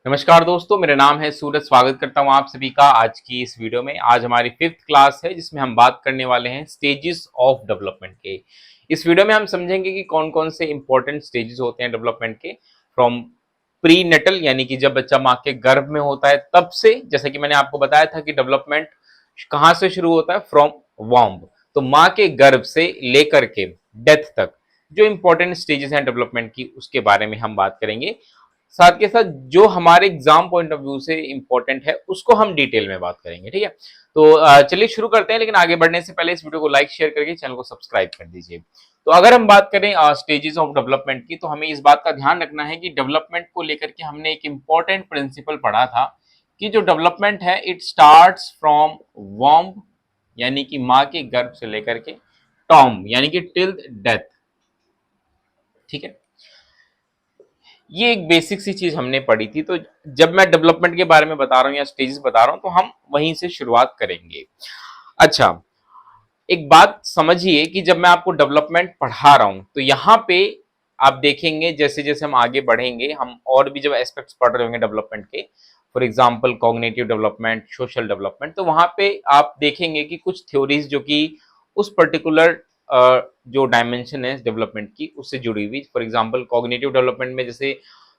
नमस्कार दोस्तों, मेरा नाम है सूरज। स्वागत करता हूं आप सभी का आज की इस वीडियो में। आज हमारी 5th क्लास है जिसमें हम बात करने वाले हैं स्टेजेस ऑफ डेवलपमेंट के। इस वीडियो में हम समझेंगे कि कौन कौन से इंपॉर्टेंट स्टेजेस होते हैं डेवलपमेंट के, फ्रॉम प्री नेटल यानी कि जब बच्चा माँ के गर्भ में होता है तब से, जैसा कि मैंने आपको बताया था कि डेवलपमेंट कहाँ से शुरू होता है, फ्रॉम वॉम्ब, तो माँ के गर्भ से लेकर के डेथ तक जो इंपॉर्टेंट स्टेजेस हैं डेवलपमेंट की उसके बारे में हम बात करेंगे। साथ के साथ जो हमारे एग्जाम पॉइंट ऑफ व्यू से इंपॉर्टेंट है उसको हम डिटेल में बात करेंगे। ठीक है, तो चलिए शुरू करते हैं, लेकिन आगे बढ़ने से पहले इस वीडियो को लाइक शेयर करके चैनल को सब्सक्राइब कर दीजिए। तो अगर हम बात करें स्टेजेस ऑफ डेवलपमेंट की, तो हमें इस बात का ध्यान रखना है कि डेवलपमेंट को लेकर के हमने एक इंपॉर्टेंट प्रिंसिपल पढ़ा था कि जो डेवलपमेंट है इट स्टार्ट्स फ्रॉम वॉम्ब यानी कि माँ के गर्भ से लेकर के टॉम यानी कि टिल डेथ। ठीक है, ये एक बेसिक सी चीज हमने पढ़ी थी। तो जब मैं डेवलपमेंट के बारे में बता रहा हूँ या स्टेजेस बता रहा हूँ तो हम वहीं से शुरुआत करेंगे। अच्छा, एक बात समझिए कि जब मैं आपको डेवलपमेंट पढ़ा रहा हूं तो यहाँ पे आप देखेंगे जैसे जैसे हम आगे बढ़ेंगे हम और भी जब एस्पेक्ट्स पढ़ रहे होंगे डेवलपमेंट के, for example cognitive development, social development, तो वहां पे आप देखेंगे कि कुछ थ्योरीज जो कि उस पर्टिकुलर जो डायमेंशन है डेवलपमेंट की उससे जुड़ी हुई, फॉर एग्जांपल कॉग्निटिव डेवलपमेंट में जैसे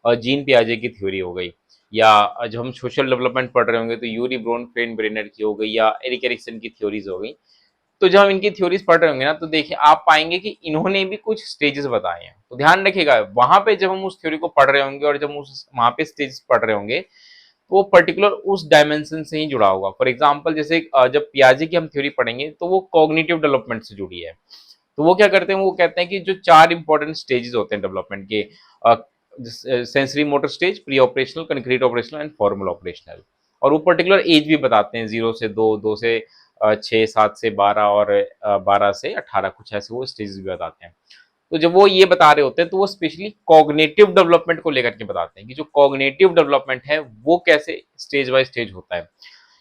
जीन पियाजे की थ्योरी हो गई, या जब हम सोशल डेवलपमेंट पढ़ रहे होंगे तो यूरी ब्रोन फेन ब्रेनर की हो गई, या एरिक एरिक्सन की थ्योरीज हो गई। तो जब हम इनकी थ्योरीज पढ़ रहे होंगे ना तो देखिए आप पाएंगे कि इन्होंने भी कुछ स्टेजेस बताए हैं। तो ध्यान रखिएगा वहां पे जब हम उस थ्योरी को पढ़ रहे होंगे और जब हम उस वहां पे स्टेजेस पढ़ रहे होंगे तो वो पर्टिकुलर उस डायमेंशन से ही जुड़ा होगा। फॉर एग्जाम्पल जैसे जब पियाजे की हम थ्योरी पढ़ेंगे तो वो कॉग्निटिव डेवलपमेंट से जुड़ी है। तो वो क्या करते हैं, वो कहते हैं कि जो 4 इंपॉर्टेंट स्टेजेस होते हैं डेवलपमेंट के, sensory motor stage, pre operational, concrete operational and formal operational, और वो पर्टिकुलर एज भी बताते हैं, 0 से 2, 2 से 6, 7 से 12 और 12 से 18, कुछ ऐसे वो स्टेजेस भी बताते हैं। तो जब वो ये बता रहे होते हैं तो वो स्पेशली कॉग्निटिव डेवलपमेंट को लेकर के बताते हैं कि जो कॉग्निटिव डेवलपमेंट है वो कैसे स्टेज बाय स्टेज होता है।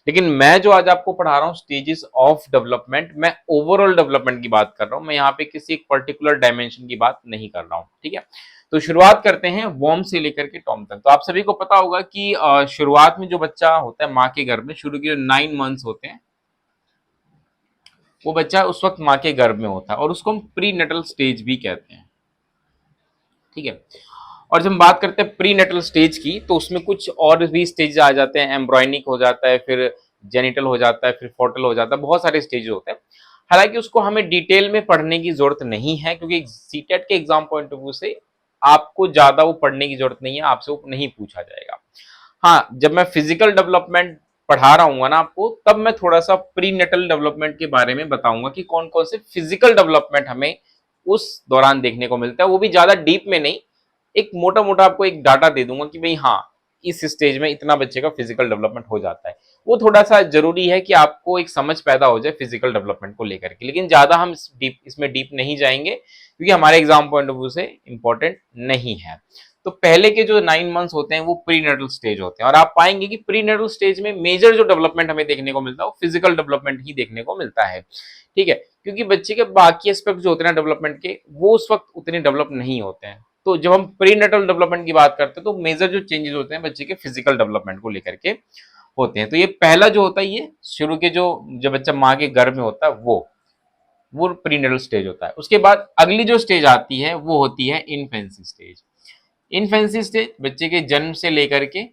लेकिन मैं जो आज आपको पढ़ा रहा हूँ स्टेजेस ऑफ डेवलपमेंट, मैं ओवरऑल डेवलपमेंट की बात कर रहा हूँ, मैं यहाँ पे किसी एक पर्टिकुलर डायमेंशन की बात नहीं कर रहा हूँ। ठीक है, तो शुरुआत करते हैं वॉर्म से लेकर के टॉम तक। तो आप सभी को पता होगा कि शुरुआत में जो बच्चा होता है माँ के गर्भ में, शुरू के जो 9 मंथ्स होते हैं वो बच्चा उस वक्त माँ के गर्भ में होता है और उसको हम प्री नटल स्टेज भी कहते हैं। ठीक है, और जब हम बात करते हैं प्री नेटल स्टेज की तो उसमें कुछ और भी स्टेज आ जाते हैं, एम्ब्रॉयनिक हो जाता है, फिर जेनिटल हो जाता है, फिर फोर्टल हो जाता है, बहुत सारे स्टेज होते हैं। हालांकि उसको हमें डिटेल में पढ़ने की जरूरत नहीं है क्योंकि सीटेट के एग्जाम पॉइंट ऑफ व्यू से आपको ज्यादा वो पढ़ने की जरूरत नहीं है, आपसे वो नहीं पूछा जाएगा। हाँ, जब मैं फिजिकल डेवलपमेंट पढ़ा रहा हूँ ना आपको, तब मैं थोड़ा सा प्री नेटल डेवलपमेंट के बारे में बताऊंगा कि कौन कौन से फिजिकल डेवलपमेंट हमें उस दौरान देखने को मिलता है, वो भी ज्यादा डीप में नहीं, एक मोटा मोटा आपको एक डाटा दे दूंगा कि भाई हाँ इस स्टेज में इतना बच्चे का फिजिकल डेवलपमेंट हो जाता है। वो थोड़ा सा जरूरी है कि आपको एक समझ पैदा हो जाए फिजिकल डेवलपमेंट को लेकर के, लेकिन ज्यादा हम इसमें डीप नहीं जाएंगे क्योंकि हमारे एग्जाम पॉइंट ऑफ व्यू से इंपॉर्टेंट नहीं है। तो पहले के जो 9 मंथ्स होते हैं वो प्री नेटल स्टेज होते हैं, और आप पाएंगे कि प्री नेटल स्टेज में मेजर जो डेवलपमेंट हमें देखने को मिलता है वो फिजिकल डेवलपमेंट ही देखने को मिलता है। ठीक है, क्योंकि बच्चे के बाकी एस्पेक्ट जो होते हैं ना डेवलपमेंट के, वो उस वक्त उतने डेवलप नहीं होते हैं। तो जब हम प्री नेटल डेवलपमेंट की बात करते हैं तो मेजर जो चेंजेस होते हैं बच्चे के फिजिकल डेवलपमेंट को लेकर के होते हैं। तो ये पहला जो होता है, ये शुरू के जो जब बच्चा माँ के गर्भ में होता है वो प्रीनेटल स्टेज होता है। उसके बाद अगली जो स्टेज आती है वो होती है इन्फेंसी स्टेज। इन्फेंसी स्टेज बच्चे के जन्म से लेकर के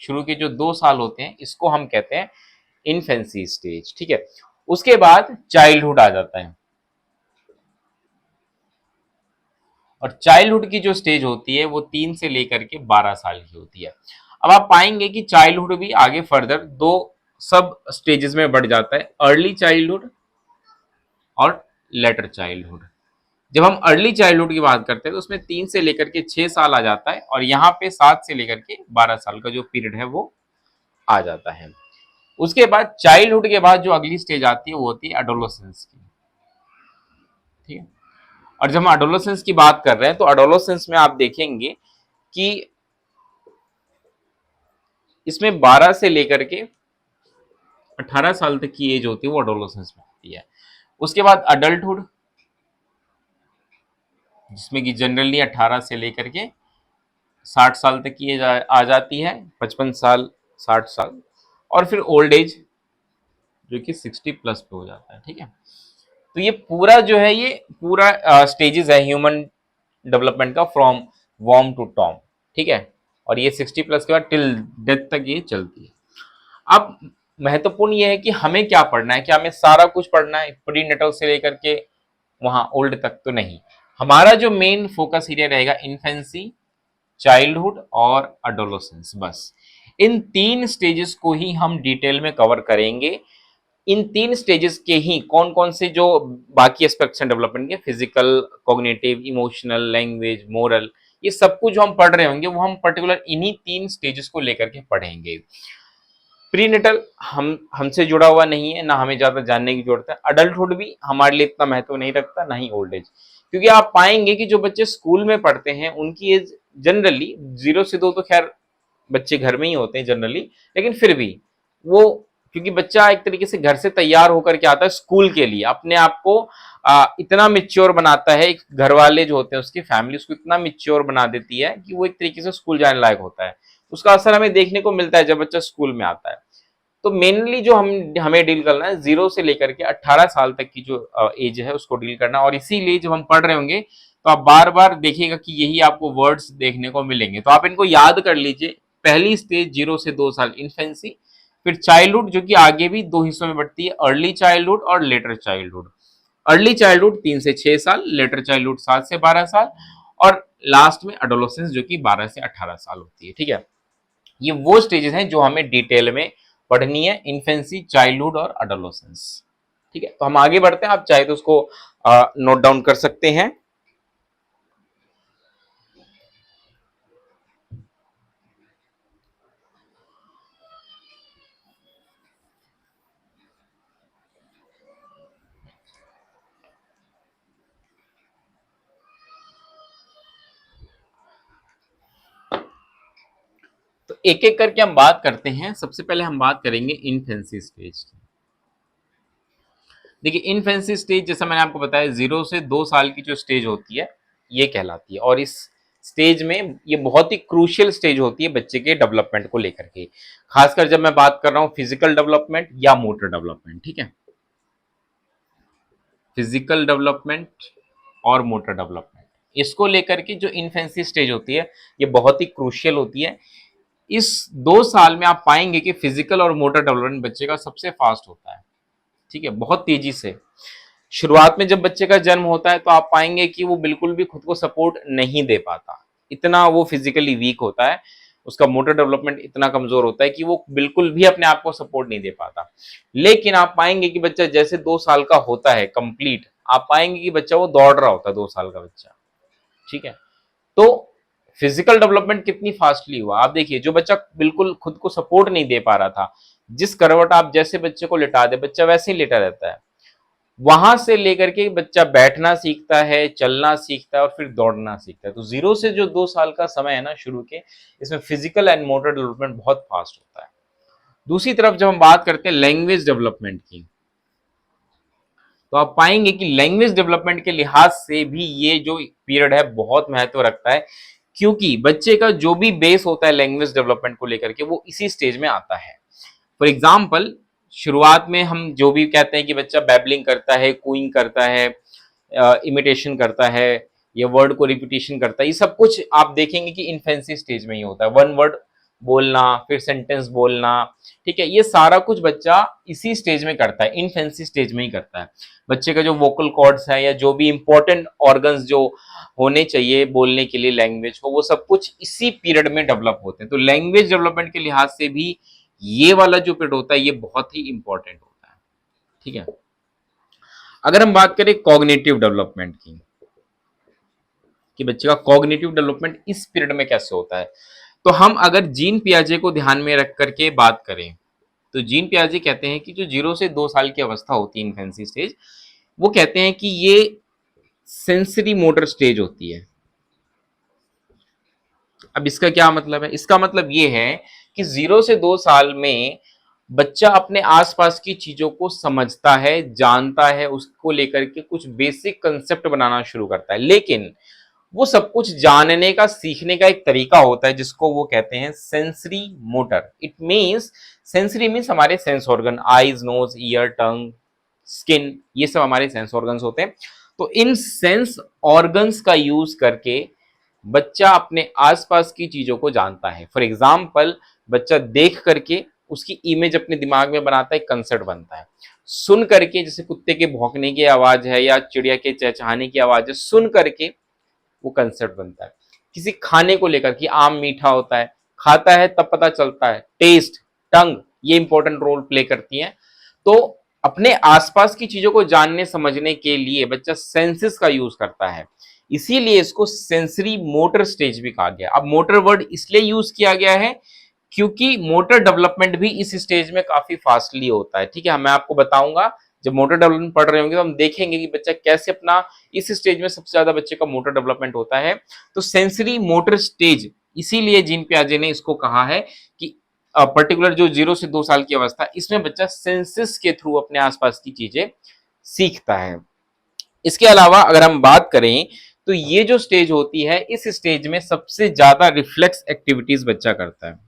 शुरू के जो 2 साल होते हैं इसको हम कहते हैं इन्फेंसी स्टेज। ठीक है, उसके बाद चाइल्डहुड आ जाता है, और चाइल्डहुड की जो स्टेज होती है वो 3 से लेकर के 12 साल की होती है। अब आप पाएंगे कि चाइल्डहुड भी आगे फर्दर 2 सब स्टेजेस में बढ़ जाता है, अर्ली चाइल्डहुड और लेटर चाइल्डहुड। जब हम अर्ली चाइल्डहुड की बात करते हैं तो उसमें 3 से लेकर के 6 साल आ जाता है, और यहाँ पे 7 से लेकर के 12 साल का जो पीरियड है वो आ जाता है। उसके बाद चाइल्डहुड के बाद जो अगली स्टेज आती है वो होती है एडोलसेंस की। ठीक है, और जब हम एडोलसेंस की बात कर रहे हैं तो एडोलसेंस में आप देखेंगे कि इसमें 12 से लेकर के 18 साल तक की एज होती है वो एडोलसेंस में होती है। उसके बाद अडल्टहुड, जिसमें कि जनरली 18 से लेकर के 60 साल तक की एज आ जाती है, 55 साल, 60 साल, और फिर ओल्ड एज जो कि 60 प्लस पे हो जाता है। ठीक है, तो ये पूरा जो है, ये पूरा स्टेजेस है ह्यूमन डेवलपमेंट का, फ्रॉम वॉर्म टू टॉम। ठीक है, और ये 60 प्लस के बाद टिल डेथ तक ये चलती है। अब महत्वपूर्ण ये है कि हमें क्या पढ़ना है, क्या हमें सारा कुछ पढ़ना है प्री नेटल से लेकर के वहां ओल्ड तक? तो नहीं, हमारा जो मेन फोकस एरिया रहेगा इन्फेंसी, चाइल्डहुड और अडोलोसेंस, बस इन तीन स्टेजेस को ही हम डिटेल में कवर करेंगे। इन तीन स्टेजेस के ही कौन कौन से जो बाकी एस्पेक्ट्स हैं डेवलपमेंट के, physical, cognitive, emotional, language, moral, ये सब कुछ जो हम पढ़ रहे होंगे वो हम पर्टिकुलर इन्हीं तीन स्टेजेस को लेकर के पढ़ेंगे। प्रीनेटल हमसे जुड़ा हुआ नहीं है, ना हमें ज्यादा जानने की जरूरत है। अडल्टहुड भी हमारे लिए इतना महत्व नहीं रखता, ना ही ओल्ड एज, क्योंकि आप पाएंगे कि जो बच्चे स्कूल में पढ़ते हैं उनकी एज जनरली 0 से 2 तो खैर बच्चे घर में ही होते हैं जनरली, लेकिन फिर भी वो, क्योंकि बच्चा एक तरीके से घर से तैयार होकर के आता है स्कूल के लिए, अपने आप को इतना मिच्योर बनाता है, घर वाले जो होते हैं उसकी फैमिली उसको इतना मिच्योर बना देती है कि वो एक तरीके से स्कूल जाने लायक होता है। उसका असर हमें देखने को मिलता है जब बच्चा स्कूल में आता है। तो मेनली जो हमें डील करना है 0 से लेकर के 18 साल तक की जो एज है उसको डील करना, और इसीलिए जब हम पढ़ रहे होंगे तो आप बार बार देखिएगा कि यही आपको वर्ड्स देखने को मिलेंगे, तो आप इनको याद कर लीजिए। पहली स्टेज 0 से 2 साल इन्फेंसी, फिर चाइल्डहुड जो कि आगे भी दो हिस्सों में बढ़ती है, अर्ली चाइल्डहुड और लेटर चाइल्डहुड। अर्ली चाइल्डहुड 3 से 6 साल, लेटर चाइल्डहुड 7 से 12 साल, और लास्ट में अडोलोसेंस जो कि 12 से 18 साल होती है। ठीक है, ये वो स्टेजेस हैं जो हमें डिटेल में पढ़नी है, इन्फेंसी, चाइल्डहुड और अडोलोसेंस। ठीक है, तो हम आगे बढ़ते हैं, आप चाहे तो उसको नोट डाउन कर सकते हैं। तो एक एक करके हम बात करते हैं। सबसे पहले हम बात करेंगे इन्फेंसी स्टेज की। देखिए, इन्फेंसी स्टेज जैसा मैंने आपको बताया 0 से 2 साल की जो स्टेज होती है ये कहलाती है, और इस स्टेज में ये बहुत ही क्रूशियल स्टेज होती है बच्चे के डेवलपमेंट को लेकर के, खासकर जब मैं बात कर रहा हूं फिजिकल डेवलपमेंट या मोटर डेवलपमेंट। ठीक है, फिजिकल डेवलपमेंट और मोटर डेवलपमेंट, इसको लेकर के जो इन्फेंसी स्टेज होती है ये बहुत ही क्रूशियल होती है। इस 2 साल में आप पाएंगे कि फिजिकल और मोटर डेवलपमेंट बच्चे का सबसे फास्ट होता है। ठीक है, बहुत तेजी से। शुरुआत में जब बच्चे का जन्म होता है तो आप पाएंगे कि वो बिल्कुल भी खुद को सपोर्ट नहीं दे पाता, इतना वो फिजिकली वीक होता है, उसका मोटर डेवलपमेंट इतना कमजोर होता है कि वो बिल्कुल भी अपने आप को सपोर्ट नहीं दे पाता। लेकिन आप पाएंगे कि बच्चा जैसे 2 साल का होता है कंप्लीट, आप पाएंगे कि बच्चा वो दौड़ रहा होता है, 2 साल का बच्चा। ठीक है, तो फिजिकल डेवलपमेंट कितनी फास्टली हुआ आप देखिए। जो बच्चा बिल्कुल खुद को सपोर्ट नहीं दे पा रहा था, जिस करवट आप जैसे बच्चे को लिटा दे बच्चा वैसे ही लेटा रहता है, वहां से लेकर के बच्चा बैठना सीखता है, चलना सीखता है और फिर दौड़ना सीखता है। तो 0 से जो 2 साल का समय है ना शुरू के, इसमें फिजिकल एंड मोटर डेवलपमेंट बहुत फास्ट होता है। दूसरी तरफ जब हम बात करते हैं लैंग्वेज डेवलपमेंट की, तो आप पाएंगे कि लैंग्वेज डेवलपमेंट के लिहाज से भी ये जो पीरियड है बहुत महत्व रखता है, क्योंकि बच्चे का जो भी बेस होता है लैंग्वेज डेवलपमेंट को लेकर के वो इसी स्टेज में आता है। फॉर एग्जाम्पल, शुरुआत में हम जो भी कहते हैं कि बच्चा बैबलिंग करता है, कूइंग करता है, इमिटेशन करता है, ये वर्ड को रिपीटेशन करता है, ये सब कुछ आप देखेंगे कि इन्फेंसी स्टेज में ही होता है। वन वर्ड बोलना, फिर सेंटेंस बोलना, ठीक है, ये सारा कुछ बच्चा इसी स्टेज में करता है, इन्फेंसी स्टेज में ही करता है। बच्चे का जो वोकल कॉर्ड्स है या जो भी इंपॉर्टेंट ऑर्गन्स जो होने चाहिए बोलने के लिए लैंग्वेज को, वो सब कुछ इसी पीरियड में डेवलप होते हैं। तो लैंग्वेज डेवलपमेंट के लिहाज से भी ये वाला जो पीरियड होता है ये बहुत ही इंपॉर्टेंट होता है। ठीक है, अगर हम बात करें कॉग्निटिव डेवलपमेंट की, कि बच्चे का कॉग्निटिव डेवलपमेंट इस पीरियड में कैसे होता है, तो हम अगर जीन पियाजे को ध्यान में रख करके बात करें, तो जीन पियाजे कहते हैं कि जो 0 से 2 साल की अवस्था होती है इन्फेंसी स्टेज, वो कहते हैं कि ये सेंसरी मोटर स्टेज होती है। अब इसका क्या मतलब है? इसका मतलब ये है कि 0 से 2 साल में बच्चा अपने आसपास की चीजों को समझता है, जानता है, उसको लेकर के कुछ बेसिक कंसेप्ट बनाना शुरू करता है, लेकिन वो सब कुछ जानने का, सीखने का एक तरीका होता है जिसको वो कहते हैं sensory motor. It means, sensory means हमारे sense organ, eyes, nose, ear, tongue, skin, ये सब हमारे सेंस ऑर्गन्स होते हैं। तो इन सेंस ऑर्गन्स का यूज करके बच्चा अपने आसपास की चीजों को जानता है। फॉर एग्जाम्पल, बच्चा देख करके उसकी इमेज अपने दिमाग में बनाता है, कंसेप्ट बनता है। सुन करके, जैसे कुत्ते के भौंकने की आवाज है या चिड़िया के चहचहाने की आवाज है, सुन करके वो कंसेप्ट बनता है। किसी खाने को लेकर कि आम मीठा होता है, खाता है तब पता चलता है। टेस्ट, टंग, ये इंपॉर्टेंट रोल प्ले करती हैं। तो अपने आसपास की चीजों को जानने समझने के लिए बच्चा सेंसेस का यूज करता है, इसीलिए इसको सेंसरी मोटर स्टेज भी कहा गया। अब मोटर वर्ड इसलिए यूज किया गया है क्योंकि मोटर डेवलपमेंट भी इस स्टेज में काफी फास्टली होता है। ठीक है, मैं आपको बताऊंगा, जब मोटर डेवलपमेंट पढ़ रहे होंगे तो हम देखेंगे कि बच्चा कैसे अपना, इस स्टेज में सबसे ज्यादा बच्चे का मोटर डेवलपमेंट होता है। तो सेंसरी मोटर स्टेज, इसीलिए जीन पियाजे ने इसको कहा है कि पर्टिकुलर जो 0 से 2 साल की अवस्था, इसमें बच्चा सेंसेस के थ्रू अपने आसपास की चीजें सीखता है। इसके अलावा अगर हम बात करें तो ये जो स्टेज होती है, इस स्टेज में सबसे ज्यादा रिफ्लेक्स एक्टिविटीज बच्चा करता है।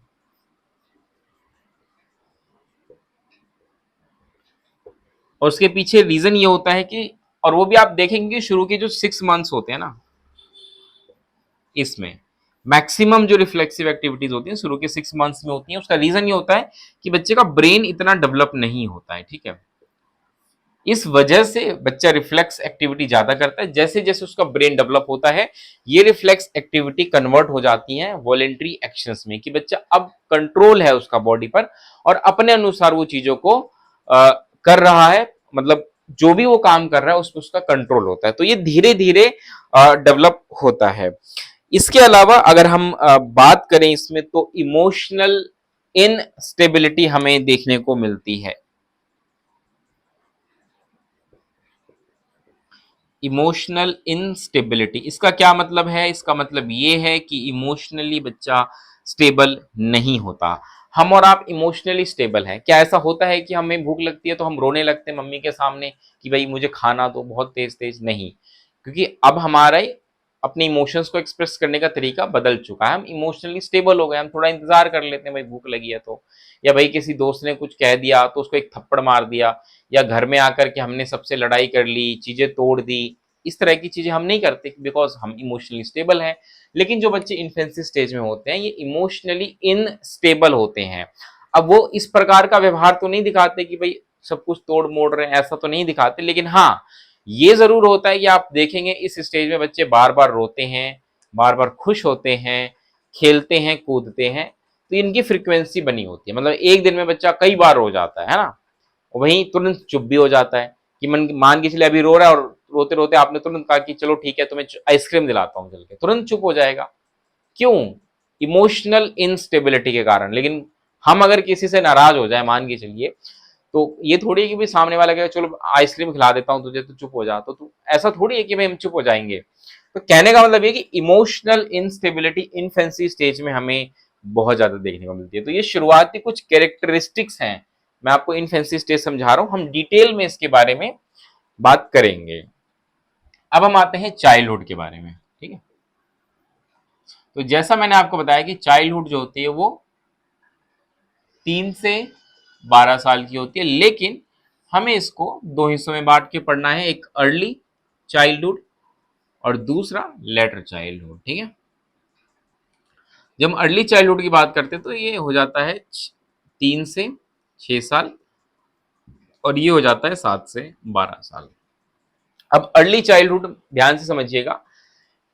और उसके पीछे रीजन ये होता है कि, और वो भी आप देखेंगे शुरू के जो 6 मंथ्स होते हैं ना, इसमें मैक्सिमम जो रिफ्लेक्सिव एक्टिविटीज होती हैं शुरू के 6 मंथ्स में होती हैं। उसका रीजन ये होता है कि बच्चे का ब्रेन इतना डेवलप नहीं होता है। ठीक है, इस वजह से बच्चा रिफ्लेक्स एक्टिविटी ज्यादा करता है। जैसे जैसे उसका ब्रेन डेवलप होता है, ये रिफ्लेक्स एक्टिविटी कन्वर्ट हो जाती हैं वॉलेंट्री एक्शंस में, कि बच्चा अब कंट्रोल है उसका बॉडी पर और अपने अनुसार वो चीजों को कर रहा है। मतलब जो भी वो काम कर रहा है उसमें उसका कंट्रोल होता है। तो ये धीरे धीरे डेवलप होता है। इसके अलावा अगर हम बात करें इसमें, तो इमोशनल इनस्टेबिलिटी हमें देखने को मिलती है। इमोशनल इनस्टेबिलिटी, इसका क्या मतलब है? इसका मतलब ये है कि इमोशनली बच्चा स्टेबल नहीं होता। हम और आप इमोशनली स्टेबल हैं। क्या ऐसा होता है कि हमें भूख लगती है तो हम रोने लगते हैं मम्मी के सामने कि भाई मुझे खाना दो, बहुत तेज तेज? नहीं, क्योंकि अब हमारा अपने इमोशंस को एक्सप्रेस करने का तरीका बदल चुका है। हम इमोशनली स्टेबल हो गए, हम थोड़ा इंतजार कर लेते हैं, भाई भूख लगी है तो, या भाई किसी दोस्त ने कुछ कह दिया तो उसको एक थप्पड़ मार दिया, या घर में आकर के हमने सबसे लड़ाई कर ली, चीजें तोड़ दी। इस तरह की चीजें हम नहीं करते बिकॉज हम इमोशनली स्टेबल हैं। लेकिन जो बच्चे इन्फेंसी स्टेज में होते हैं, ये इमोशनली इनस्टेबल होते हैं। अब वो इस प्रकार का व्यवहार तो नहीं दिखाते कि भाई सब कुछ तोड़ मोड़ रहे हैं, ऐसा तो नहीं दिखाते। लेकिन हाँ, ये जरूर होता है कि आप देखेंगे इस स्टेज में बच्चे बार बार रोते हैं, बार बार खुश होते हैं, खेलते हैं, कूदते हैं। तो इनकी फ्रीक्वेंसी बनी होती है। मतलब एक दिन में बच्चा कई बार रो जाता है ना, वहीं तुरंत चुप भी हो जाता है। कि मन मान के चलिए अभी रो रहा है और रोते रोते आपने तुरंत कहा कि चलो ठीक है तुम्हें आइसक्रीम दिलाता हूँ चल के, तुरंत चुप हो जाएगा। क्यों? इमोशनल इनस्टेबिलिटी के कारण। लेकिन हम अगर किसी से नाराज हो जाए मान के चलिए, तो ये थोड़ी है कि भाई सामने वाला कहेगा चलो आइसक्रीम खिला देता हूँ तुझे तो चुप हो जा, तो ऐसा थोड़ी है कि भाई हम चुप हो जाएंगे। तो कहने का मतलब ये कि इमोशनल इनस्टेबिलिटी इनफेंसी स्टेज में हमें बहुत ज्यादा देखने को मिलती है। तो ये शुरुआती कुछ कैरेक्टरिस्टिक्स हैं। मैं आपको इनफेंसी स्टेज समझा रहा हूं, हम डिटेल में इसके बारे में बात करेंगे। अब हम आते हैं चाइल्डहुड के बारे में। ठीक है, तो जैसा मैंने आपको बताया कि चाइल्डहुड जो होती है वो 3 से 12 साल की होती है, लेकिन हमें इसको दो हिस्सों में बांट के पढ़ना है, एक अर्ली चाइल्डहुड और दूसरा लेटर चाइल्डहुड। ठीक है, जब हम अर्ली चाइल्डहुड की बात करते हैं तो ये हो जाता है 3 से 6 साल और ये हो जाता है 7 से 12 साल। अब अर्ली चाइल्डहुड ध्यान से समझिएगा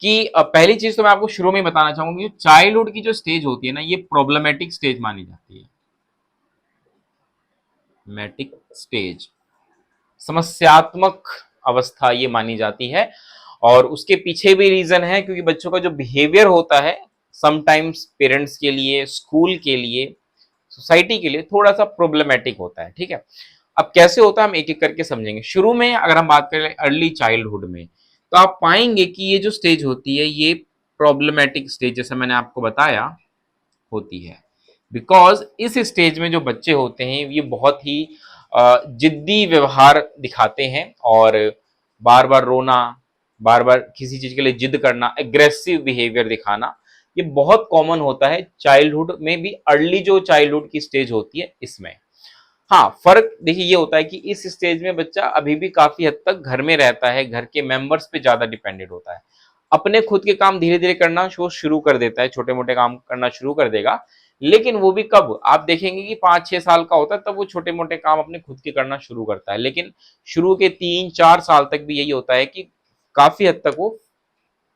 कि पहली चीज तो मैं आपको शुरू में बताना चाहूंगी, चाइल्डहुड की जो स्टेज होती है ना, ये प्रॉब्लमेटिक स्टेज मानी जाती है। मैटिक स्टेज, समस्यात्मक अवस्था ये मानी जाती है। और उसके पीछे भी रीजन है, क्योंकि बच्चों का जो बिहेवियर होता है समटाइम्स पेरेंट्स के लिए, स्कूल के लिए, सोसाइटी के लिए थोड़ा सा प्रॉब्लमेटिक होता है। ठीक है, अब कैसे होता है हम एक एक करके समझेंगे। शुरू में अगर हम बात करें अर्ली चाइल्डहुड में, तो आप पाएंगे कि ये जो स्टेज होती है ये प्रॉब्लमेटिक स्टेज, जैसा मैंने आपको बताया, होती है। बिकॉज इस स्टेज में जो बच्चे होते हैं ये बहुत ही जिद्दी व्यवहार दिखाते हैं और बार बार रोना, बार बार किसी चीज के लिए जिद करना, एग्रेसिव बिहेवियर दिखाना, ये बहुत कॉमन होता है चाइल्डहुड में भी, अर्ली जो चाइल्डहुड की स्टेज होती है इसमें। हाँ, फर्क देखिए ये होता है कि इस स्टेज में बच्चा अभी भी काफी हद तक घर में रहता है, घर के मेंबर्स पे ज्यादा डिपेंडेंट होता है, अपने खुद के काम धीरे धीरे करना शुरू कर देता है, छोटे मोटे काम करना शुरू कर देगा। लेकिन वो भी कब आप देखेंगे कि 5-6 साल का होता है तब वो छोटे मोटे काम अपने खुद के करना शुरू करता है, लेकिन शुरू के 3-4 साल तक भी यही होता है कि काफी हद तक वो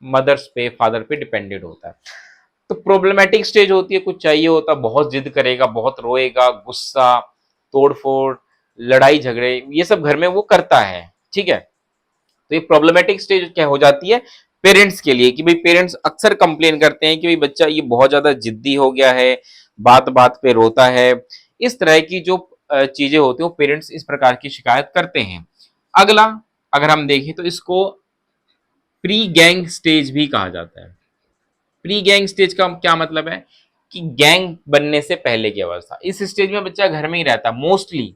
मदर्स पे, फादर पे डिपेंडेंट होता है। तो प्रॉब्लमेटिक स्टेज होती है, कुछ चाहिए होता है, बहुत जिद करेगा, बहुत रोएगा, गुस्सा, तोड़फोड़, लड़ाई झगड़े, ये सब घर में वो करता है। ठीक है, तो ये प्रॉब्लमेटिक स्टेज क्या हो जाती है पेरेंट्स के लिए, कि भाई पेरेंट्स अक्सर कंप्लेन करते हैं कि भाई बच्चा ये बहुत ज्यादा जिद्दी हो गया है, बात बात पे रोता है। इस तरह की जो चीजें होती हैं वो पेरेंट्स इस प्रकार की शिकायत करते हैं। अगला अगर हम देखें तो इसको प्री गैंग स्टेज भी कहा जाता है। प्री गैंग स्टेज का क्या मतलब है कि गैंग बनने से पहले की अवस्था। इस स्टेज में बच्चा घर में ही रहता मोस्टली,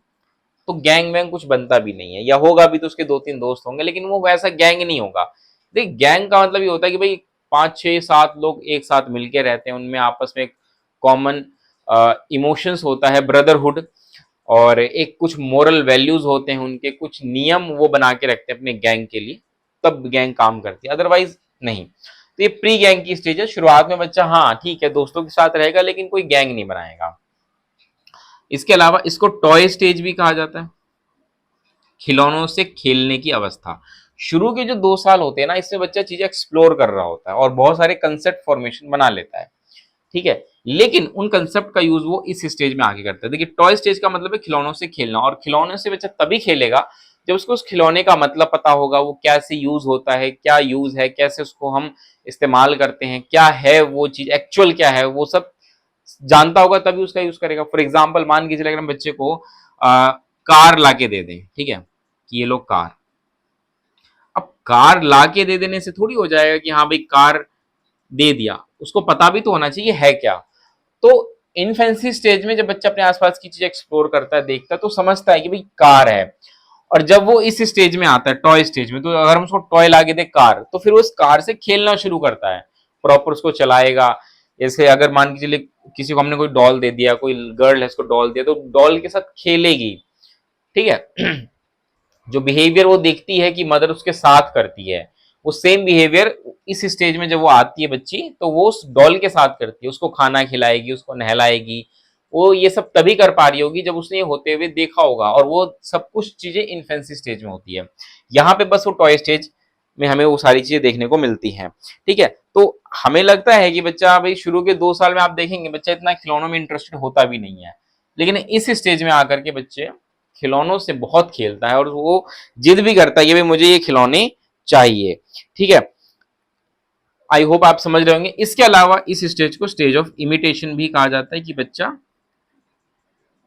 तो गैंग वैंग कुछ बनता भी नहीं है, या होगा भी तो उसके 2-3 दोस्त होंगे, लेकिन वो वैसा गैंग नहीं होगा। देख, गैंग का मतलब ये होता है कि भाई 5-6-7 लोग एक साथ मिलके रहते हैं, उनमें आपस में कॉमन इमोशंस होता है, ब्रदरहुड, और एक कुछ मोरल वैल्यूज होते हैं, उनके कुछ नियम वो बना के रखते हैं अपने गैंग के लिए, तब गैंग काम करती है, अदरवाइज नहीं। तो ये प्री गैंग की स्टेज है। शुरुआत में बच्चा हाँ ठीक है दोस्तों के साथ रहेगा, लेकिन कोई गैंग नहीं बनाएगा। इसके अलावा इसको टॉय स्टेज भी कहा जाता है, खिलौनों से खेलने की अवस्था। शुरू के जो 2 साल होते हैं ना, इसमें बच्चा चीजें एक्सप्लोर कर रहा होता है और बहुत सारे कंसेप्ट फॉर्मेशन बना लेता है। ठीक है, लेकिन उन कंसेप्ट का यूज वो इस स्टेज में आगे करता है। देखिए, टॉय स्टेज का मतलब है खिलौनों से खेलना, और खिलौनों से बच्चा तभी खेलेगा जब उसको उस खिलौने का मतलब पता होगा, वो कैसे यूज होता है, क्या यूज है, कैसे उसको हम इस्तेमाल करते हैं, क्या है वो चीज, एक्चुअल क्या है, वो सब जानता होगा तभी उसका यूज करेगा। फॉर एग्जाम्पल मान के चले अगर हम बच्चे को कार लाके दे दें, ठीक है, कि ये लो कार। अब कार लाके दे देने से थोड़ी हो जाएगा कि हाँ भाई कार दे दिया, उसको पता भी तो होना चाहिए है क्या। तो इनफेंसी स्टेज में जब बच्चा अपने आसपास की चीज एक्सप्लोर करता है, देखता है, तो समझता है कि भाई कार है। और जब वो इस स्टेज में आता है, टॉय स्टेज में, तो अगर हम उसको टॉय लाके दे कार, तो फिर वो उस कार से खेलना शुरू करता है, प्रॉपर उसको चलाएगा। जैसे अगर मान के चलिए किसी को हमने कोई डॉल दे दिया, कोई गर्ल है उसको डॉल दिया, तो डॉल के साथ खेलेगी। ठीक है जो बिहेवियर वो देखती है कि मदर उसके साथ करती है, वो सेम बिहेवियर इस स्टेज में जब वो आती है बच्ची, तो वो उस डॉल के साथ करती है, उसको खाना खिलाएगी, उसको नहलाएगी। वो ये सब तभी कर पा रही होगी जब उसने ये होते हुए देखा होगा, और वो सब कुछ चीजें इन्फेंसी स्टेज में होती है। यहाँ पे बस वो टॉय स्टेज में हमें वो सारी चीजें देखने को मिलती हैं। ठीक है, तो हमें लगता है कि बच्चा भाई शुरू के 2 साल में आप देखेंगे बच्चा इतना खिलौनों में इंटरेस्टेड होता भी नहीं है, लेकिन इस स्टेज में आकर के बच्चे खिलौनों से बहुत खेलता है, और वो जिद भी करता है कि भाई मुझे ये खिलौने चाहिए। ठीक है, आई होप आप समझ रहे होंगे। इसके अलावा इस स्टेज को स्टेज ऑफ इमिटेशन भी कहा जाता है, कि बच्चा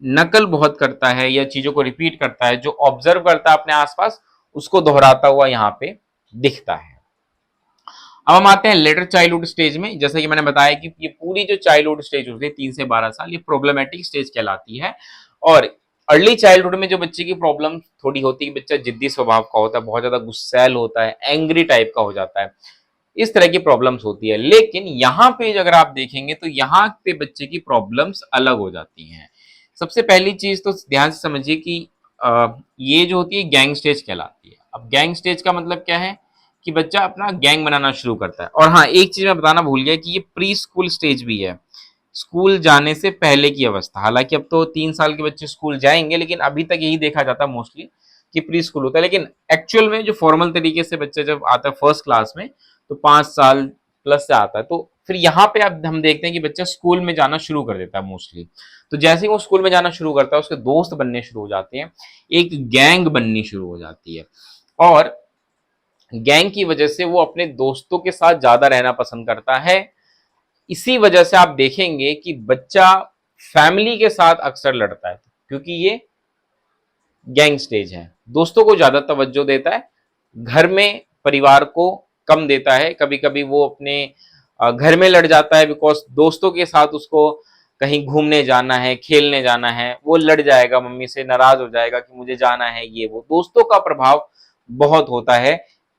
नकल बहुत करता है या चीजों को रिपीट करता है, जो ऑब्जर्व करता है अपने आसपास उसको दोहराता हुआ यहाँ पे दिखता है। अब हम आते हैं लेटर चाइल्डहुड स्टेज में। जैसा कि मैंने बताया कि ये पूरी जो चाइल्डहुड स्टेज होती है 3 से 12 साल, ये प्रॉब्लमेटिक स्टेज कहलाती है। और अर्ली चाइल्डहुड में जो बच्चे की प्रॉब्लम थोड़ी होती है, बच्चा जिद्दी स्वभाव का होता है, बहुत ज्यादा गुस्सैल होता है, एंग्री टाइप का हो जाता है, इस तरह की प्रॉब्लम्स होती है। लेकिन यहाँ पे अगर आप देखेंगे तो यहाँ पे बच्चे की प्रॉब्लम्स अलग हो जाती हैं। सबसे पहली चीज तो ध्यान से समझिए कि ये जो होती है गैंग स्टेज कहलाती है। अब गैंग स्टेज का मतलब क्या है कि बच्चा अपना गैंग बनाना शुरू करता है। और हाँ, एक चीज मैं बताना भूल गया कि ये प्री स्कूल स्टेज भी है, स्कूल जाने से पहले की अवस्था। हालांकि अब तो 3 साल के बच्चे स्कूल जाएंगे, लेकिन अभी तक यही देखा जाता है मोस्टली कि प्री स्कूल होता है। लेकिन एक्चुअल में जो फॉर्मल तरीके से बच्चा जब आता है फर्स्ट क्लास में, तो 5 साल प्लस से आता है, तो फिर यहाँ पे अब हम देखते हैं कि बच्चा स्कूल में जाना शुरू कर देता है मोस्टली। तो जैसे ही वो स्कूल में जाना शुरू करता है, उसके दोस्त बनने शुरू हो जाते हैं, एक गैंग बननी शुरू हो जाती है, और गैंग की वजह से वो अपने दोस्तों के साथ ज्यादा रहना पसंद करता है। इसी वजह से आप देखेंगे कि बच्चा फैमिली के साथ अक्सर लड़ता है, क्योंकि ये गैंग स्टेज है, दोस्तों को ज्यादा तवज्जो देता है, घर में परिवार को कम देता है। कभी कभी वो अपने घर में लड़ जाता है, बिकॉज दोस्तों के साथ उसको कहीं घूमने जाना है, खेलने जाना है, वो लड़ जाएगा, मम्मी से नाराज हो जाएगा कि मुझे जाना है, ये वो दोस्तों का प्रभाव बहुत होता है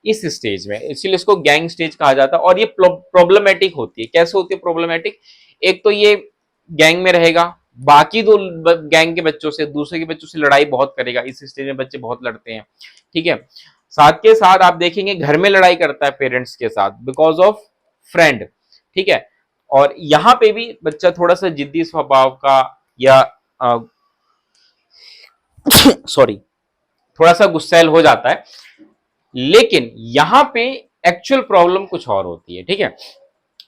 इस स्टेज में, इसीलिए इसको गैंग स्टेज कहा जाता है। और ये प्रॉब्लमेटिक होती है। कैसे होती है प्रॉब्लमेटिक? एक तो ये गैंग में रहेगा, बाकी दो गैंग के बच्चों से, दूसरे के बच्चों से लड़ाई बहुत करेगा। इस स्टेज में बच्चे बहुत लड़ते हैं, ठीक है। साथ के साथ आप देखेंगे घर में लड़ाई करता है पेरेंट्स के साथ बिकॉज ऑफ फ्रेंड, ठीक है। और यहां पे भी बच्चा थोड़ा सा जिद्दी स्वभाव का या सॉरी थोड़ा सा गुस्सैल हो जाता है। लेकिन यहां पे एक्चुअल प्रॉब्लम कुछ और होती है, ठीक है।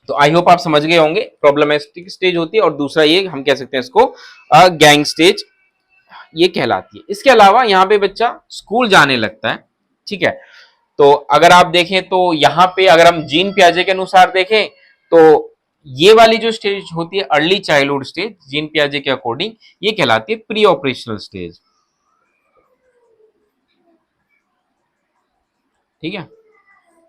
तो आई होप आप समझ गए होंगे, प्रॉब्लमेटिक स्टेज होती है और दूसरा ये हम कह सकते हैं इसको गैंग स्टेज ये कहलाती है। इसके अलावा यहाँ पे बच्चा स्कूल जाने लगता है, ठीक है। तो अगर आप देखें तो यहाँ पे अगर हम जीन पियाजे के अनुसार देखें तो ये वाली जो स्टेज होती है अर्ली चाइल्डहुड स्टेज, जीन पियाजे के अकॉर्डिंग ये कहलाती है प्री ऑपरेशनल स्टेज, ठीक है।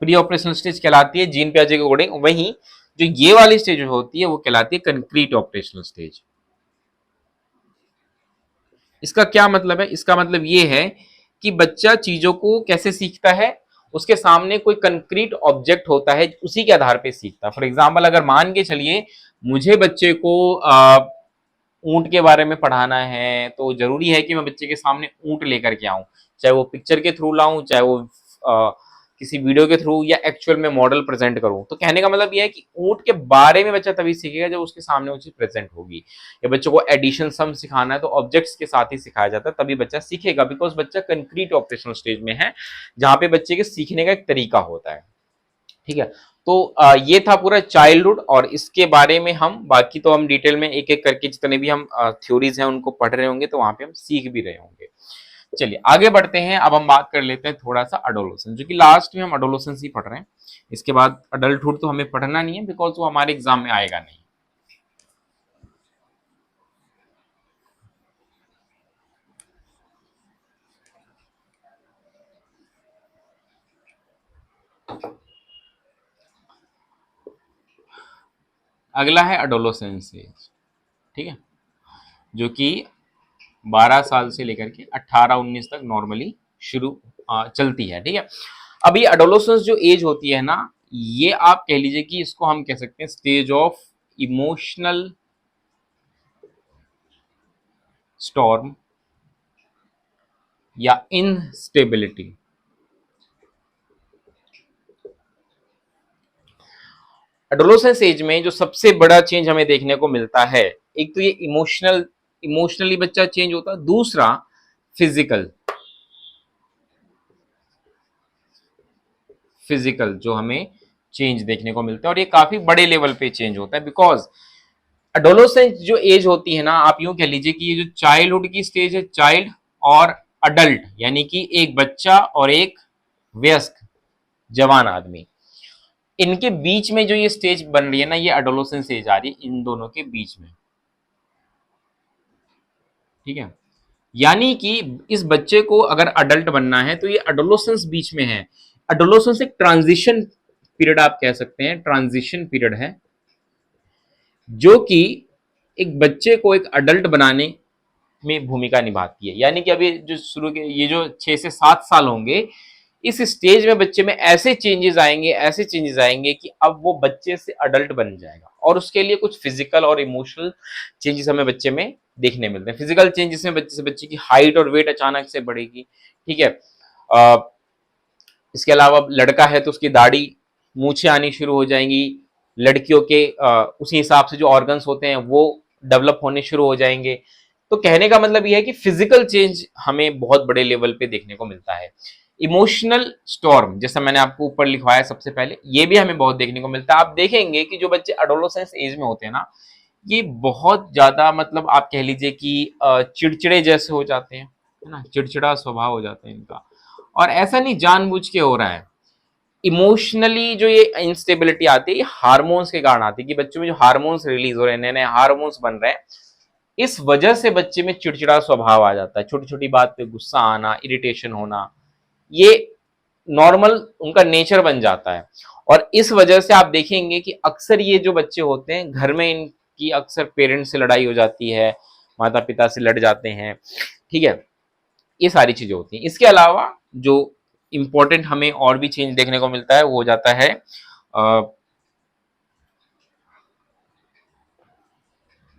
प्री ऑपरेशनल स्टेज कहलाती है जीन पियाजे के अकॉर्डिंग। वहीं जो ये वाली स्टेज होती है वो कहलाती है कंक्रीट ऑपरेशनल स्टेज। इसका क्या मतलब है? इसका मतलब ये है कि बच्चा चीजों को कैसे सीखता है, उसके सामने कोई कंक्रीट ऑब्जेक्ट होता है उसी के आधार पे सीखता है। फॉर एग्जाम्पल अगर मान के चलिए मुझे बच्चे को ऊंट के बारे में पढ़ाना है तो जरूरी है कि मैं बच्चे के सामने ऊंट लेकर के आऊं, चाहे वो पिक्चर के थ्रू लाऊं, चाहे वो आ, किसी वीडियो के थ्रू या एक्चुअल में मॉडल प्रेजेंट करूं। तो कहने का मतलब यह है कि ऊंट के बारे में बच्चा तभी सीखेगा जब उसके सामने वो चीज प्रेजेंट होगी। या बच्चों को एडिशन सम सिखाना है तो ऑब्जेक्ट्स के साथ ही सिखाया जाता है, तभी बच्चा सीखेगा। बिकॉज बच्चा कंक्रीट ऑपरेशनल स्टेज में है जहां पे बच्चे के सीखने का एक तरीका होता है, ठीक है। तो ये था पूरा चाइल्डहुड और इसके बारे में हम बाकी तो हम डिटेल में एक एक करके जितने भी हम थ्योरीज हैं उनको पढ़ रहे होंगे, तो वहां पे हम सीख भी रहे होंगे। चलिए आगे बढ़ते हैं। अब हम बात कर लेते हैं थोड़ा सा अडोलोसेंस, जो कि लास्ट में हम अडोलोसेंस ही पढ़ रहे हैं। इसके बाद अडल्टहुड तो हमें पढ़ना नहीं है बिकॉज वो हमारे एग्जाम में आएगा नहीं। अगला है अडोलोसेंस एज, ठीक है, जो कि 12 साल से लेकर के 18-19 तक नॉर्मली शुरू चलती है, ठीक है। अभी अडोलोसेंस जो एज होती है ना, ये आप कह लीजिए कि इसको हम कह सकते हैं स्टेज ऑफ इमोशनल स्टॉर्म या इनस्टेबिलिटी। एडोलेसेंस एज में जो सबसे बड़ा चेंज हमें देखने को मिलता है, एक तो ये इमोशनली बच्चा चेंज होता है, दूसरा फिजिकल जो हमें चेंज देखने को मिलता है और ये काफी बड़े लेवल पे चेंज होता है। बिकॉज एडोलेसेंस जो एज होती है ना, आप यूं कह लीजिए कि ये जो चाइल्डहुड की स्टेज है, चाइल्ड और अडल्ट यानी कि एक बच्चा और एक वयस्क जवान आदमी, इनके बीच में जो ये स्टेज बन रही है ना, ये एडोलेसेंस एज आ रही है इन दोनों के बीच में, ठीक है। यानी कि इस बच्चे को अगर अडल्ट बनना है तो ये एडोलेसेंस बीच में है। एडोलेसेंस एक ट्रांजिशन पीरियड आप कह सकते हैं, ट्रांजिशन पीरियड है जो कि एक बच्चे को एक अडल्ट बनाने में भूमिका निभाती है। यानी कि अभी जो शुरू के ये जो 6 से 7 साल होंगे, इस स्टेज में बच्चे में ऐसे चेंजेस आएंगे, ऐसे चेंजेस आएंगे कि अब वो बच्चे से अडल्ट बन जाएगा। और उसके लिए कुछ फिजिकल और इमोशनल चेंजेस हमें बच्चे में देखने मिलते हैं। फिजिकल चेंजेस में बच्चे से बच्चे की हाइट और वेट अचानक से बढ़ेगी, ठीक है। इसके अलावा लड़का है तो उसकी दाढ़ी मूछें आनी शुरू हो जाएंगी, लड़कियों के उसी हिसाब से जो ऑर्गन्स होते हैं वो डेवलप होने शुरू हो जाएंगे। तो कहने का मतलब यह है कि फिजिकल चेंज हमें बहुत बड़े लेवल पे देखने को मिलता है। इमोशनल स्टॉर्म जैसा मैंने आपको ऊपर लिखवाया सबसे पहले, ये भी हमें बहुत देखने को मिलता है। आप देखेंगे कि जो बच्चे एडोलेसेंस एज में होते हैं ना, ये बहुत ज्यादा मतलब आप कह लीजिए कि चिड़चिड़े जैसे हो जाते हैं, है ना, चिड़चिड़ा स्वभाव हो जाता है इनका। और ऐसा नहीं जानबूझ के हो रहा है, इमोशनली जो ये इंस्टेबिलिटी आती है ये हार्मोन्स के कारण आती है कि बच्चों में जो हार्मोन्स रिलीज हो रहे हैं, नए नए हार्मोन्स बन रहे हैं, इस वजह से बच्चे में चिड़चिड़ा स्वभाव आ जाता है। छोटी छोटी बात पे गुस्सा आना, इरिटेशन होना, ये नॉर्मल उनका नेचर बन जाता है। और इस वजह से आप देखेंगे कि अक्सर ये जो बच्चे होते हैं घर में इनकी अक्सर पेरेंट्स से लड़ाई हो जाती है, माता पिता से लड़ जाते हैं, ठीक है। ये सारी चीजें होती हैं। इसके अलावा जो इंपॉर्टेंट हमें और भी चेंज देखने को मिलता है वो हो जाता है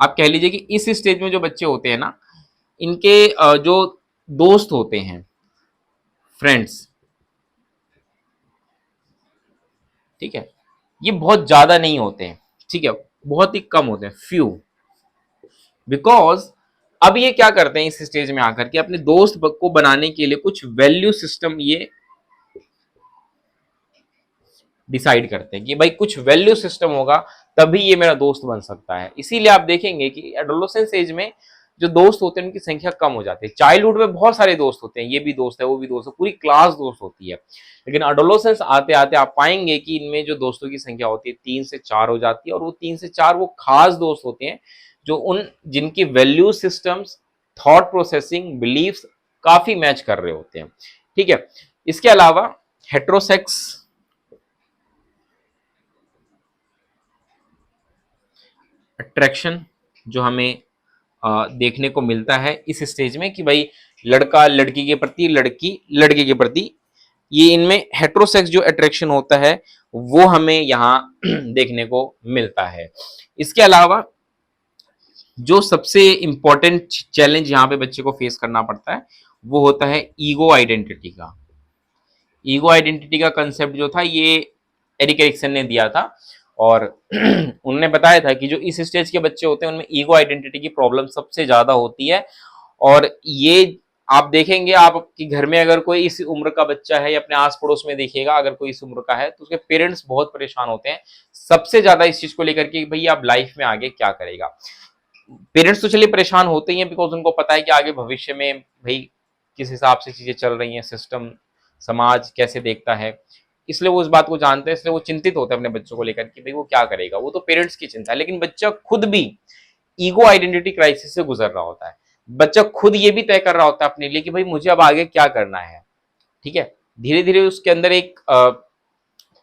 आप कह लीजिए कि इस स्टेज में जो बच्चे होते हैं ना, इनके जो दोस्त होते हैं, फ्रेंड्स, ठीक है, ये बहुत ज्यादा नहीं होते हैं, ठीक है, बहुत ही कम होते हैं, फ्यू। बिकॉज अब ये क्या करते हैं इस स्टेज में आकर के अपने दोस्त को बनाने के लिए कुछ वैल्यू सिस्टम ये डिसाइड करते हैं कि भाई कुछ वैल्यू सिस्टम होगा तभी ये मेरा दोस्त बन सकता है। इसीलिए आप देखेंगे कि एडोलेसेंस एज में जो दोस्त होते हैं उनकी संख्या कम हो जाती है। चाइल्डहुड में बहुत सारे दोस्त होते हैं, ये भी दोस्त है वो भी दोस्त है, पूरी क्लास दोस्त होती है, लेकिन एडोलेसेंस आते आते आप पाएंगे कि इनमें जो दोस्तों की संख्या होती है 3 से 4 हो जाती है, और वो 3 से 4 वो खास दोस्त होते हैं जो उन जिनकी value systems, thought processing, beliefs काफी मैच कर रहे होते हैं, ठीक है। इसके अलावा हेट्रोसेक्स अट्रैक्शन जो हमें देखने को मिलता है इस स्टेज में कि भाई लड़का लड़की के प्रति, लड़की लड़के के प्रति, ये इनमें हेट्रोसेक्स जो अट्रैक्शन होता है वो हमें यहाँ देखने को मिलता है। इसके अलावा जो सबसे इंपॉर्टेंट चैलेंज यहाँ पे बच्चे को फेस करना पड़ता है वो होता है ईगो आइडेंटिटी का। ईगो आइडेंटिटी का कंसेप्ट जो था ये एरिक एरिक्सन ने दिया था, और उन्होंने बताया था कि जो इस स्टेज के बच्चे होते हैं उनमें ईगो आइडेंटिटी की प्रॉब्लम सबसे ज्यादा होती है। और ये आप देखेंगे, आपके घर में अगर कोई इस उम्र का बच्चा है या अपने आस पड़ोस में देखिएगा अगर कोई इस उम्र का है तो उसके पेरेंट्स बहुत परेशान होते हैं सबसे ज्यादा इस चीज को लेकर के, भैया अब लाइफ में आगे क्या करेगा। पेरेंट्स तो चलिए परेशान होते ही हैं बिकॉज उनको पता है कि आगे भविष्य में भाई किस हिसाब से चीजें चल रही हैं, सिस्टम समाज कैसे देखता है, इसलिए वो इस बात को जानते हैं, इसलिए वो चिंतित होते हैं अपने बच्चों को लेकर कि भाई वो क्या करेगा। वो तो पेरेंट्स की चिंता है, लेकिन बच्चा खुद भी ईगो आइडेंटिटी क्राइसिस से गुजर रहा होता है। बच्चा खुद ये भी तय कर रहा होता है अपने लिए कि भाई मुझे अब आगे क्या करना है, ठीक है। धीरे धीरे उसके अंदर एक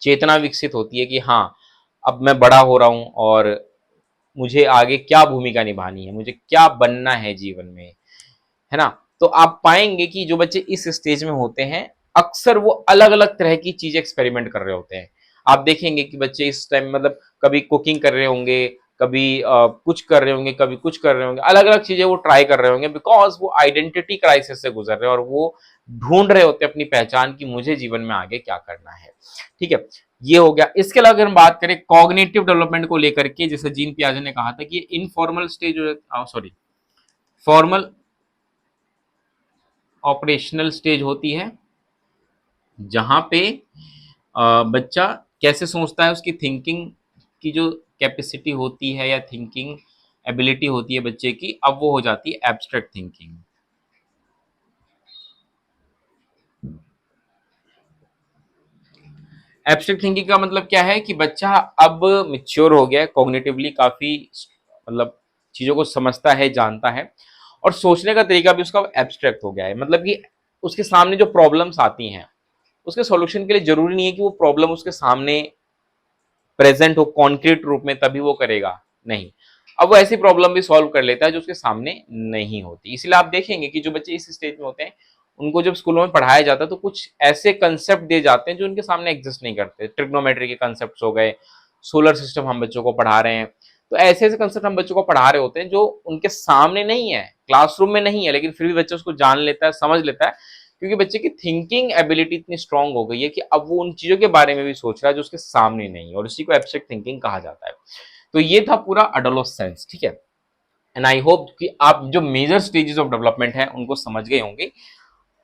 चेतना विकसित होती है कि हाँ अब मैं बड़ा हो रहा हूं और मुझे आगे क्या भूमिका निभानी है, मुझे क्या बनना है जीवन में, है ना। तो आप पाएंगे कि जो बच्चे इस स्टेज में होते हैं अक्सर वो अलग अलग तरह की चीजें एक्सपेरिमेंट कर रहे होते हैं। आप देखेंगे कि बच्चे इस टाइम मतलब कभी कुकिंग कर रहे होंगे, कभी कुछ कर रहे होंगे, कभी कुछ कर रहे होंगे, अलग अलग चीजें वो ट्राई कर रहे होंगे बिकॉज वो आइडेंटिटी क्राइसिस से गुजर रहे हैं और वो ढूंढ रहे होते हैं अपनी पहचान की मुझे जीवन में आगे क्या करना है, ठीक है। ये हो गया। इसके अलावा अगर हम बात करें कॉग्निटिव डेवलपमेंट को लेकर के, जैसे जीन पियाजे ने कहा था कि informal stage, sorry, formal operational stage होती है जहां पे बच्चा कैसे सोचता है, उसकी थिंकिंग की जो कैपेसिटी होती है या थिंकिंग एबिलिटी होती है बच्चे की, अब वो हो जाती है एब्स्ट्रैक्ट थिंकिंग। एब्स्ट्रैक्ट थिंकिंग का मतलब क्या है कि बच्चा अब मिच्योर हो गया है, कॉग्निटिवली काफी मतलब चीजों को समझता है, जानता है, और सोचने का तरीका भी उसका एब्स्ट्रैक्ट हो गया है। मतलब कि उसके सामने जो प्रॉब्लम्स आती हैं उसके सॉल्यूशन के लिए जरूरी नहीं है कि वो प्रॉब्लम उसके सामने प्रेजेंट हो कॉन्क्रीट रूप में तभी वो करेगा, नहीं, अब वो ऐसी प्रॉब्लम भी सॉल्व कर लेता है जो उसके सामने नहीं होती। इसलिए आप देखेंगे कि जो बच्चे इस स्टेज में होते हैं उनको जब स्कूलों में पढ़ाया जाता है तो कुछ ऐसे कंसेप्ट दिए जाते हैं जो उनके सामने एग्जिस्ट नहीं करते। ट्रिग्नोमेट्री के कंसेप्ट हो गए, सोलर सिस्टम हम बच्चों को पढ़ा रहे हैं, तो ऐसे ऐसे कंसेप्ट हम बच्चों को पढ़ा रहे होते हैं जो उनके सामने नहीं है, क्लासरूम में नहीं है, लेकिन फिर भी बच्चा उसको जान लेता है, समझ लेता है, क्योंकि बच्चे की थिंकिंग एबिलिटी इतनी स्ट्रांग हो गई है कि अब वो उन चीजों के बारे में भी सोच रहा है जो उसके सामने नहीं है, और उसी को एब्स्ट्रैक्ट थिंकिंग कहा जाता है। तो ये था पूरा एडोलेसेंस, ठीक है। एंड आई होप कि आप जो मेजर स्टेजेस ऑफ डेवलपमेंट है उनको समझ गए होंगे।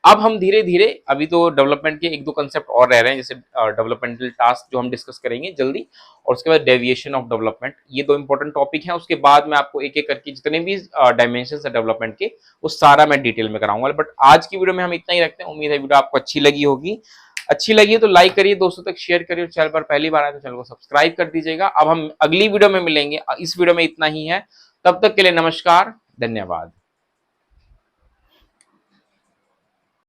अब हम धीरे धीरे, अभी तो डेवलपमेंट के एक दो कंसेप्ट और रह रहे हैं, जैसे डेवलपमेंटल टास्क जो हम डिस्कस करेंगे जल्दी, और उसके बाद डेविएशन ऑफ डेवलपमेंट, ये दो इंपॉर्टेंट टॉपिक हैं। उसके बाद मैं आपको एक एक करके जितने भी डायमेंशन है डेवलपमेंट के वो सारा मैं डिटेल में कराऊंगा। बट आज की वीडियो में हम इतना ही रखते हैं। उम्मीद है वीडियो आपको अच्छी लगी होगी। अच्छी लगी है तो लाइक करिए, दोस्तों तक शेयर करिए, चैनल पर पहली बार आए तो चैनल को सब्सक्राइब कर दीजिएगा। अब हम अगली वीडियो में मिलेंगे, इस वीडियो में इतना ही है, तब तक के लिए नमस्कार, धन्यवाद।